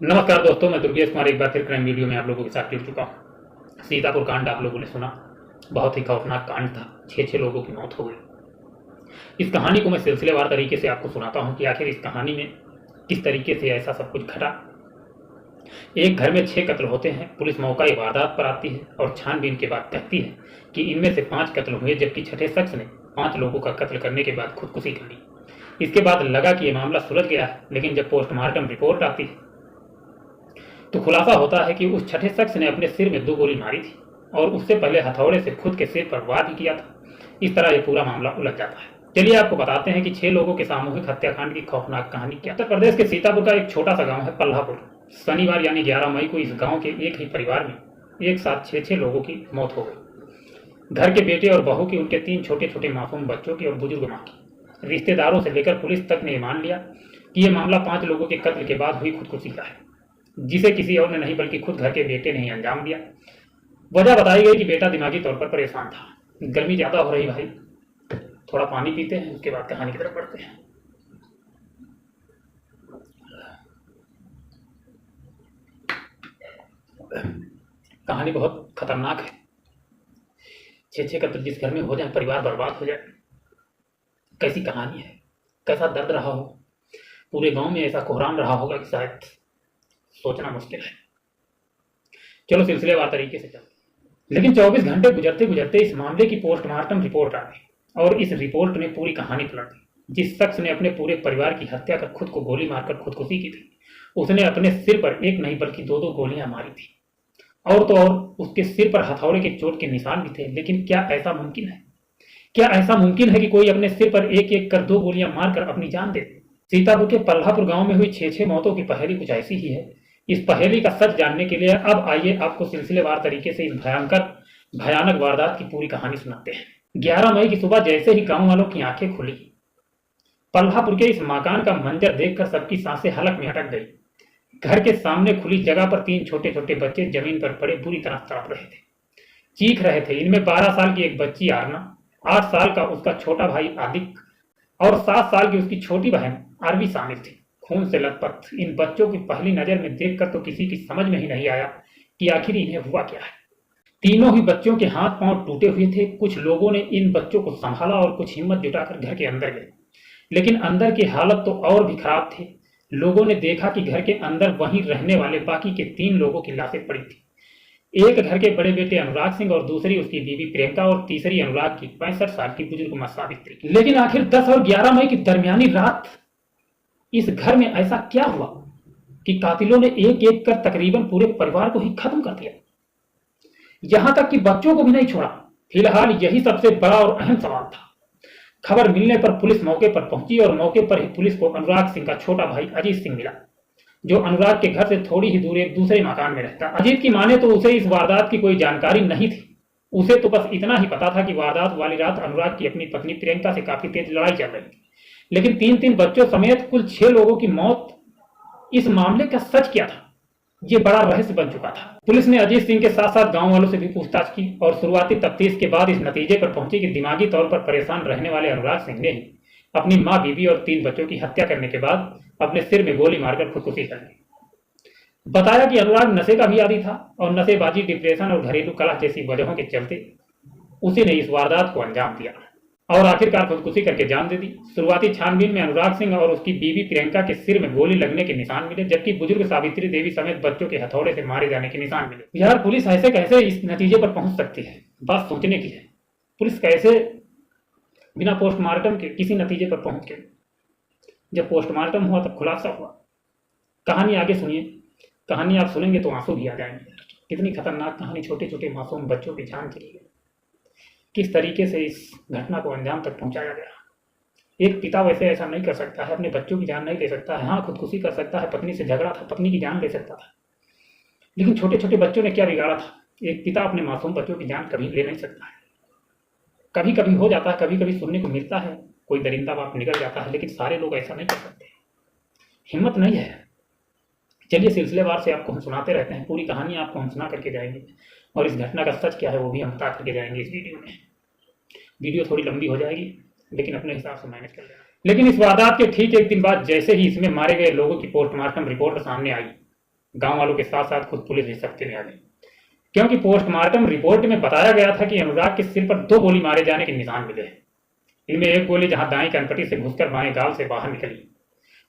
नमस्कार दोस्तों, मैं दुर्गेश कुमार एक बार फिर क्राइम वीडियो में आप लोगों के साथ जुड़ चुका हूँ। सीतापुर कांड आप लोगों ने सुना, बहुत ही खौफनाक कांड था। 6 लोगों की मौत हो गई। इस कहानी को मैं सिलसिलेवार तरीके से आपको सुनाता हूँ कि आखिर इस कहानी में किस तरीके से ऐसा सब कुछ घटा। एक घर में 6 कत्ल होते हैं। पुलिस मौका वारदात पर आती है और छानबीन के बाद कहती है कि इनमें से 5 कत्ल हुए, जबकि छठे शख्स ने 5 लोगों का कत्ल करने के बाद खुदकुशी कर ली। इसके बाद लगा कि यह मामला सुलझ गया है, लेकिन जब पोस्टमार्टम रिपोर्ट आती है तो खुलासा होता है कि उस छठे शख्स ने अपने सिर में 2 गोली मारी थी और उससे पहले हथौड़े से खुद के सिर पर वार भी किया था। इस तरह यह पूरा मामला उलझ जाता है। चलिए आपको बताते हैं कि 6 लोगों के सामूहिक हत्याकांड की खौफनाक कहानी क्या। उत्तर प्रदेश के सीतापुर का एक छोटा सा गांव है पल्लापुर। शनिवार यानी 11 मई को इस गांव के एक ही परिवार में एक साथ 6 लोगों की मौत हो गई। घर के बेटे और बहू की, उनके 3 छोटे छोटे मासूम बच्चों की और बुजुर्ग माँ की। रिश्तेदारों से लेकर पुलिस तक ने मान लिया कि यह मामला 5 लोगों के कत्ल के बाद हुई खुदकुशी का है, जिसे किसी और ने नहीं बल्कि खुद घर के बेटे ने ही अंजाम दिया। वजह बताई गई कि बेटा दिमागी तौर पर परेशान था। गर्मी ज्यादा हो रही भाई, थोड़ा पानी पीते हैं, उसके बाद कहानी की तरफ बढ़ते हैं। कहानी बहुत खतरनाक है। 6 कत्ल जिस घर में हो जाए, परिवार बर्बाद हो जाए, कैसी कहानी है, कैसा दर्द रहा हो। पूरे गांव में ऐसा कोहराम रहा होगा कि शायद सोचना मुश्किल है। चलो सिलसिलेवार तरीके से चलते। लेकिन 24 घंटे गुजरते गुजरते इस मामले की पोस्टमार्टम रिपोर्ट आ गई और इस रिपोर्ट ने पूरी कहानी पलट दी। जिस शख्स ने अपने पूरे परिवार की हत्या कर खुद को गोली मारकर खुदकुशी की थी, उसने अपने सिर पर एक नहीं बल्कि 2 गोलियां मारी थी। और तो और उसके सिर पर हथौड़े के चोट के निशान भी थे। लेकिन क्या ऐसा मुमकिन है? क्या ऐसा मुमकिन है कि कोई अपने सिर पर एक एक कर 2 गोलियां मारकर अपनी जान दे? सीतापुर के पल्लापुर गांव में हुई 6 मौतों की पहेली कुछ ऐसी ही है। इस पहेली का सच जानने के लिए अब आइए आपको सिलसिलेवार तरीके से इस भयानक वारदात की पूरी कहानी सुनाते हैं। 11 मई की सुबह जैसे ही गांव वालों की आंखें खुली, पल्लापुर के इस मकान का मंजर देखकर सबकी सांसें हलक में अटक गई। घर के सामने खुली जगह पर 3 छोटे छोटे बच्चे जमीन पर पड़े बुरी तरह तड़प रहे थे, चीख रहे थे। इनमें 12 साल की एक बच्ची आरना, 8 साल का उसका छोटा भाई आदिक और 7 साल की उसकी छोटी बहन आरवी शामिल थी, खून से लथपथ। इन बच्चों की पहली नजर में देखकर तो किसी की समझ में ही नहीं आया कि आखिर इन्हें हुआ क्या है। तीनों ही बच्चों के हाथ पांव टूटे हुए थे। कुछ लोगों ने इन बच्चों को संभाला और कुछ हिम्मत जुटाकर घर के अंदर गए, लेकिन अंदर की हालत तो और भी खराब थी। लोगों ने देखा कि घर के अंदर वहीं रहने वाले बाकी के 3 लोगों की लाशें पड़ी थी। एक घर के बड़े बेटे अनुराग सिंह और दूसरी उसकी बीवी प्रियंका और तीसरी अनुराग की 65 साल की बुजुर्ग मां सावित्री। लेकिन आखिर 10 और 11 मई की दरमियानी रात इस घर में ऐसा क्या हुआ कि कातिलों ने एक एक कर तकरीबन पूरे परिवार को ही खत्म कर दिया, यहां तक कि बच्चों को भी नहीं छोड़ा। फिलहाल यही सबसे बड़ा और अहम सवाल था। खबर मिलने पर पुलिस मौके पर पहुंची और मौके पर ही पुलिस को अनुराग सिंह का छोटा भाई अजीत सिंह मिला, जो अनुराग के घर से थोड़ी ही दूर एक दूसरे मकान में रहता। अजीत की माने तो उसे इस वारदात की कोई जानकारी नहीं थी। उसे तो बस इतना ही पता था कि वारदात वाली रात अनुराग की अपनी पत्नी प्रियंका से काफी तेज लड़ाई चल रही थी। लेकिन 3 बच्चों समेत कुल 6 लोगों की मौत, इस मामले का सच क्या था, ये बड़ा रहस्य बन चुका था। पुलिस ने अजीत सिंह के साथ साथ गांव वालों से भी पूछताछ की और शुरुआती तफ्तीश के बाद इस नतीजे पर पहुंची कि दिमागी तौर पर परेशान रहने वाले अनुराग सिंह ने ही अपनी मां, बीवी और 3 बच्चों की हत्या करने के बाद अपने सिर में गोली मारकर खुदकुशी कर ली। बताया कि अनुराग नशे का भी आदी था और नशेबाजी, डिप्रेशन और घरेलू कलह जैसी वजहों के चलते उसी ने इस वारदात को अंजाम दिया और आखिरकार खुदकुशी करके जान दे दी। शुरुआती छानबीन में अनुराग सिंह और उसकी बीवी प्रियंका के सिर में गोली लगने के निशान मिले, जबकि बुजुर्ग सावित्री देवी समेत बच्चों के हथौड़े से मारे जाने के निशान मिले। यार, पुलिस ऐसे कैसे इस नतीजे पर पहुंच सकती है? बात सोचने की है। पुलिस कैसे बिना पोस्टमार्टम के किसी नतीजे पर पहुंच गई? जब पोस्टमार्टम हुआ तब खुलासा हुआ। कहानी आगे सुनिए। कहानी आप सुनेंगे तो आंसू भी आ जाएंगे। कितनी खतरनाक कहानी। छोटे छोटे मासूम बच्चों की जान चली गई। किस तरीके से इस घटना को अंजाम तक पहुंचाया गया। एक पिता वैसे ऐसा नहीं कर सकता है, अपने बच्चों की जान नहीं ले सकता है। हाँ, खुदकुशी कर सकता है, पत्नी से झगड़ा था, पत्नी की जान ले सकता था, लेकिन छोटे छोटे बच्चों ने क्या बिगाड़ा था? एक पिता अपने मासूम बच्चों की जान कभी ले नहीं सकता है। कभी कभी हो जाता है, कभी कभी सुनने को मिलता है, कोई दरिंदा बाप निकल जाता है, लेकिन सारे लोग ऐसा नहीं कर सकते। हिम्मत नहीं है। चलिए सिलसिलेवार से आपको हम सुनाते रहते हैं। पूरी कहानी आपको हम सुना करके जाएंगे और इस घटना का सच क्या है वो भी हम बता करके जाएंगे इस वीडियो में। वीडियो थोड़ी लंबी हो जाएगी, लेकिन अपने हिसाब से मैनेज कर लेना। लेकिन इस वारदात के ठीक एक दिन बाद जैसे ही इसमें मारे गए लोगों की पोस्टमार्टम रिपोर्ट सामने आई, गांव वालों के साथ साथ खुद पुलिस भी सख्ती में आ गई, क्योंकि पोस्टमार्टम रिपोर्ट में बताया गया था कि अनुराग के सिर पर 2 गोली मारे जाने के निशान मिले हैं। इनमें एक गोली जहां दाएं कनपटी से घुसकर बाएं गाल से बाहर निकली,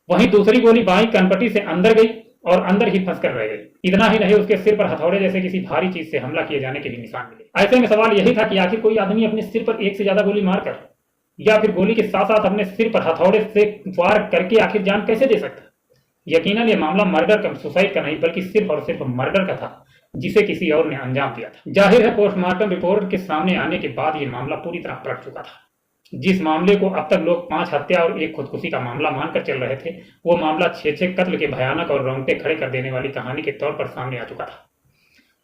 वहीं दूसरी गोली बाईं कनपटी से अंदर गई और अंदर ही फंसकर रह गई। इतना ही नहीं, उसके सिर पर हथौड़े जैसे किसी भारी चीज से हमला किए जाने के भी निशान मिले। ऐसे में सवाल यही था कि आखिर कोई आदमी अपने सिर पर एक से ज्यादा गोली मारकर या फिर गोली के साथ साथ अपने सिर पर हथौड़े से वार करके आखिर जान कैसे दे सकता? यकीनन ये मामला मर्डर का, सुसाइड का नहीं बल्कि सिर्फ और सिर्फ मर्डर का था, जिसे किसी और ने अंजाम दिया था। जाहिर है पोस्टमार्टम रिपोर्ट के सामने आने के बाद ये मामला पूरी तरह पलट चुका था। जिस मामले को अब तक लोग 5 हत्या और 1 खुदकुशी का मामला मानकर चल रहे थे, वो मामला 6 कत्ल के भयानक और रोंगटे खड़े कर देने वाली कहानी के तौर पर सामने आ चुका था।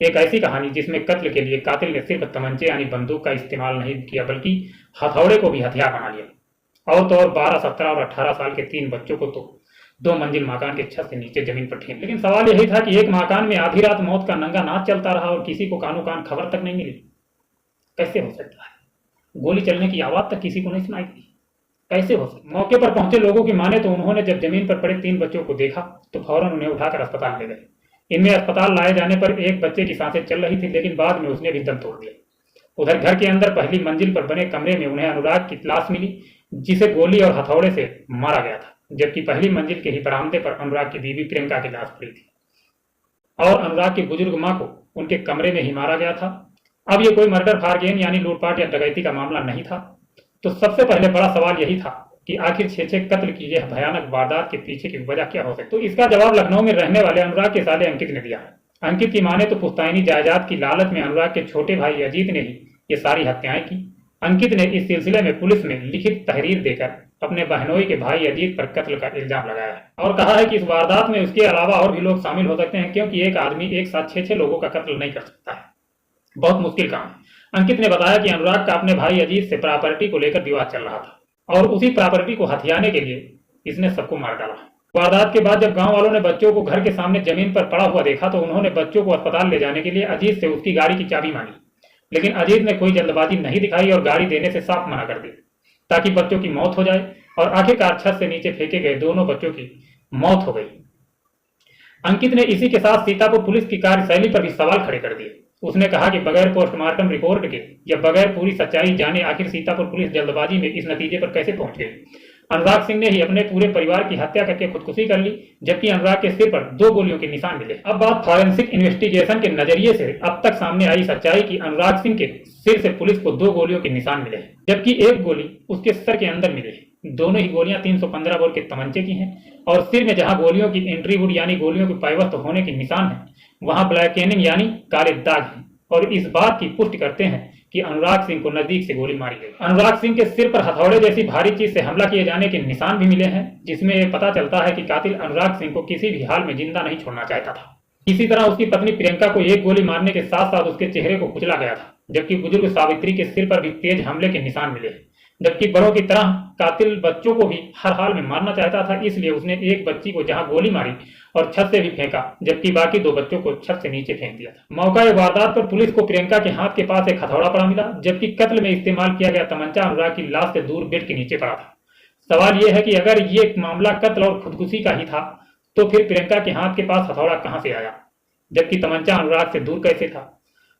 एक ऐसी कहानी जिसमें कत्ल के लिए कातिल ने सिर्फ तमंचे यानी बंदूक का इस्तेमाल नहीं किया बल्कि हथौड़े को भी हथियार बना लिया। और तो और 12, 17 और 18 साल के 3 बच्चों को तो 2 मंजिल मकान के छत से नीचे जमीन पर ठेक। लेकिन सवाल यही था कि एक मकान में आधी रात मौत का नंगा नाच चलता रहा और किसी को कानो कान खबर तक नहीं मिली। कैसे हो सकता है? गोली चलने की आवाज तक किसी को नहीं सुनाई दी। कैसे हो सकता? मौके पर पहुंचे लोगों की माने तो उन्होंने जब जमीन पर पड़े 3 बच्चों को देखा तो फौरन उन्हें उठाकर अस्पताल ले गए। इनमें अस्पताल लाए जाने पर एक बच्चे की सांसें चल रही थी, लेकिन बाद में उसने भी दम तोड़ दिया। उधर घर के अंदर पहली मंजिल पर बने कमरे में उन्हें अनुराग की लाश मिली, जिसे गोली और हथौड़े से मारा गया था, जबकि पहली मंजिल के ही बरामदे पर अनुराग की बीवी प्रियंका की लाश पड़ी थी और अनुराग की बुजुर्ग मां को उनके कमरे में ही मारा गया था। अब ये कोई मर्डर फारगेन यानी लूटपाट या डकैती का मामला नहीं था। तो सबसे पहले बड़ा सवाल यही था कि आखिर 6 कत्ल की यह भयानक वारदात के पीछे की वजह क्या हो सकती? तो इसका जवाब लखनऊ में रहने वाले अनुराग के साले अंकित ने दिया। अंकित की माने तो पुश्तैनी जायदाद की लालच में अनुराग के छोटे भाई अजीत ने ही ये सारी हत्याएं की। अंकित ने इस सिलसिले में पुलिस में लिखित तहरीर देकर अपने बहनोई के भाई अजीत पर कत्ल का इल्जाम लगाया है और कहा है कि इस वारदात में उसके अलावा और भी लोग शामिल हो सकते हैं, क्योंकि एक आदमी एक साथ 6 लोगों का कत्ल नहीं कर सकता है। बहुत मुश्किल काम है। अंकित ने बताया कि अनुराग का अपने भाई अजीत से प्रॉपर्टी को लेकर विवाद चल रहा था और उसी प्रॉपर्टी को हथियाने के लिए इसने सबको मार डाला। वारदात के बाद जब गांव वालों ने बच्चों को घर के सामने जमीन पर पड़ा हुआ देखा तो उन्होंने बच्चों को अस्पताल ले जाने के लिए अजीत से उसकी गाड़ी की चाबी मांगी, लेकिन अजीत ने कोई जल्दबाजी नहीं दिखाई और गाड़ी देने से साफ मना कर दी ताकि बच्चों की मौत हो जाए और आखिरकार छत से नीचे फेंके गए दोनों बच्चों की मौत हो गई। अंकित ने इसी के साथ सीतापुर पुलिस की कार्यशैली पर भी सवाल खड़े कर दिए। उसने कहा कि बगैर पोस्टमार्टम रिपोर्ट के या बगैर पूरी सच्चाई जाने आखिर सीतापुर पुलिस जल्दबाजी में इस नतीजे पर कैसे पहुंच गई। अनुराग सिंह ने ही अपने पूरे परिवार की हत्या करके खुदकुशी कर ली, जबकि अनुराग के सिर पर 2 गोलियों के निशान मिले। अब बात फॉरेंसिक इन्वेस्टिगेशन के नजरिए से अब तक सामने आई सच्चाई कि अनुराग सिंह के सिर से पुलिस को 2 गोलियों के निशान मिले, जबकि एक गोली उसके सर के अंदर मिली। दोनों ही गोलियां 315 बोर के तमंचे की हैं और सिर में जहां गोलियों की एंट्री वुड यानी गोलियों के पाइवस्त होने के निशान है, वहां ब्लैकेनिंग यानी काले दाग हैं और इस बात की पुष्टि करते हैं कि अनुराग सिंह को नजदीक से गोली मारी गई। अनुराग सिंह के सिर पर हथौड़े जैसी भारी चीज से हमला किए जाने के निशान भी मिले हैं, जिसमें पता चलता है कि कातिल अनुराग सिंह को किसी भी हाल में जिंदा नहीं छोड़ना चाहता था। इसी तरह उसकी पत्नी प्रियंका को एक गोली मारने के साथ साथ उसके चेहरे को कुचला गया था, जबकि बुजुर्ग सावित्री के सिर पर भी तेज हमले के निशान मिले। जबकि बड़ों की तरह कातिल बच्चों को भी हर हाल में मारना चाहता था, इसलिए उसने एक बच्ची को जहां गोली मारी और छत से भी फेंका, जबकि बाकी 2 बच्चों को छत से नीचे फेंक दिया था। मौका वारदात पर पुलिस को प्रियंका के हाथ के पास एक हथौड़ा पड़ा मिला, जबकि कत्ल में इस्तेमाल किया गया तमंचा अनुराग की लाश से दूर बेड के नीचे पड़ा था। सवाल यह है कि अगर ये मामला कत्ल और खुदकुशी का ही था तो फिर प्रियंका के हाथ के पास हथौड़ा कहां से आया, जबकि तमंचा अनुराग से दूर कैसे था?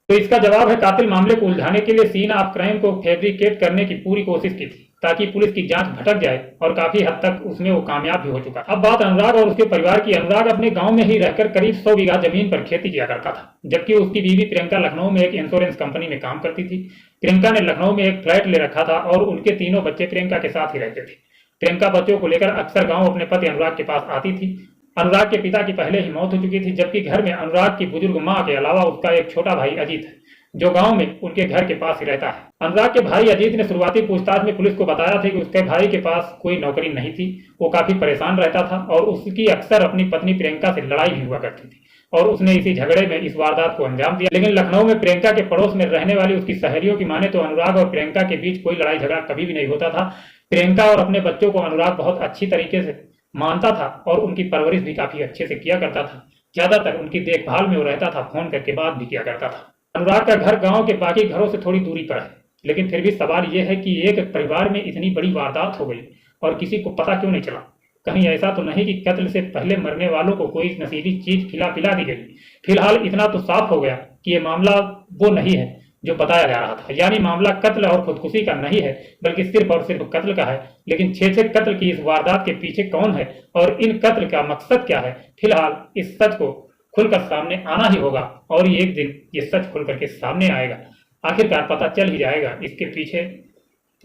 तो इसका जवाब है कातिल मामले को उलझाने के लिए सीन ऑफ क्राइम को फैब्रिकेट करने की पूरी कोशिश की थी ताकि पुलिस की जांच भटक जाए और काफी हद तक उसमें वो कामयाब भी हो चुका। अब बात अनुराग और उसके परिवार की। अनुराग अपने गांव में ही रहकर करीब 100 बीघा जमीन पर खेती किया करता था, जबकि उसकी बीवी प्रियंका लखनऊ में एक इंश्योरेंस कंपनी में काम करती थी। प्रियंका ने लखनऊ में एक फ्लैट ले रखा था और उनके 3 बच्चे प्रियंका के साथ ही रहते थे। प्रियंका बच्चों को लेकर अक्सर गाँव अपने पति अनुराग के पास आती थी। अनुराग के पिता की पहले ही मौत हो चुकी थी, जबकि घर में अनुराग की बुजुर्ग मां के अलावा उसका एक छोटा भाई अजीत है जो गांव में उनके घर के पास ही रहता है। अनुराग के भाई अजीत ने शुरुआती पूछताछ में पुलिस को बताया था कि उसके भाई के पास कोई नौकरी नहीं थी, वो काफी परेशान रहता था और उसकी अक्सर अपनी पत्नी प्रियंका से लड़ाई भी हुआ करती थी और उसने इसी झगड़े में इस वारदात को अंजाम दिया। लेकिन लखनऊ में प्रियंका के पड़ोस में रहने वाली उसकी सहेलियों की माने तो अनुराग और प्रियंका के बीच कोई लड़ाई झगड़ा कभी भी नहीं होता था। प्रियंका और अपने बच्चों को अनुराग बहुत अच्छी तरीके से मानता था और उनकी परवरिश भी काफी अच्छे से किया करता था। ज्यादातर उनकी देखभाल में वो रहता था, फोन करके बात भी किया करता था। अनुराग का घर गांव के बाकी घरों से थोड़ी दूरी पर है, लेकिन फिर भी सवाल यह है कि एक परिवार में इतनी बड़ी वारदात हो गई और किसी को पता क्यों नहीं चला। कहीं ऐसा तो नहीं कि कत्ल से पहले मरने वालों को कोई नशीली चीज खिला पिला दी गई। फिलहाल इतना तो साफ हो गया कि ये मामला वो नहीं है जो बताया जा रहा था, यानी मामला कत्ल और खुदकुशी का नहीं है, बल्कि सिर्फ और सिर्फ कत्ल का है। लेकिन 6 कत्ल की इस वारदात के पीछे कौन है और इन कत्ल का मकसद क्या है, फिलहाल इस सच को खुलकर सामने आना ही होगा, और एक दिन ये सच खुल करके सामने आएगा। आखिरकार पता चल ही जाएगा इसके पीछे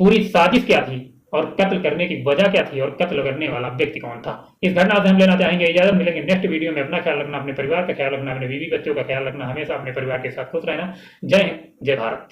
पूरी साजिश क्या थी और कत्ल करने की वजह क्या थी और कत्ल करने वाला व्यक्ति कौन था। इस घटना से हम लेना चाहेंगे इजाजत। मिलेंगे नेक्स्ट वीडियो में। अपना ख्याल रखना, अपने परिवार का ख्याल रखना, अपने बीवी बच्चों का ख्याल रखना, हमेशा अपने परिवार के साथ खुश रहना। जय हिंद, जय भारत।